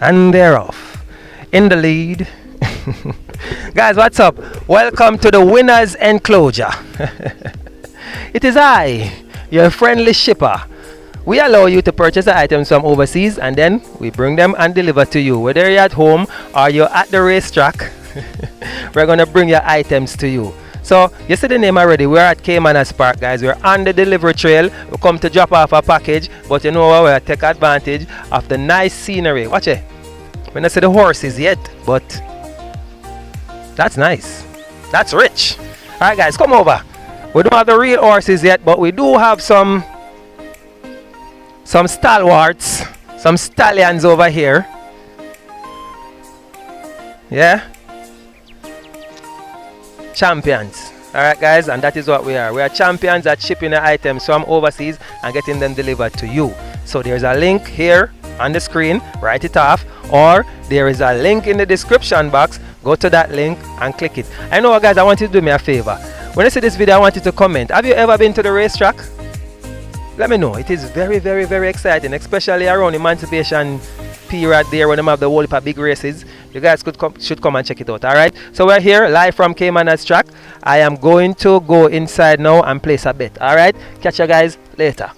And they're off. In the lead. Guys, what's up? Welcome to the winner's enclosure. It is I, your friendly shipper. We allow you to purchase the items from overseas and then we bring them and deliver to you. Whether you're at home or you're at the racetrack, we're going to bring your items to you. So, you see the name already. We're at Caymanas Park, guys. We're on the delivery trail. We come to drop off a package, but you know what? We'll take advantage of the nice scenery. Watch it. We're not see the horses yet, but that's nice. That's rich. Alright, guys, come over. We don't have the real horses yet, but we do have some stalwarts, some stallions over here. Yeah? Champions. Alright, guys, and that is what we are. We are champions at shipping the items from overseas and getting them delivered to you. So there's a link here on the screen. Write it off. Or there is a link in the description box. Go to that link and click it. I know, guys, I want you to do me a favor. When you see this video, I want you to comment. Have you ever been to the racetrack? Let me know. It is very, very, very exciting, especially around emancipation period there when they have the whole heap of big races. You guys should come and check it out. Alright, so we're here live from Caymanas track. I am going to go inside now and place a bet. Alright, catch you guys later.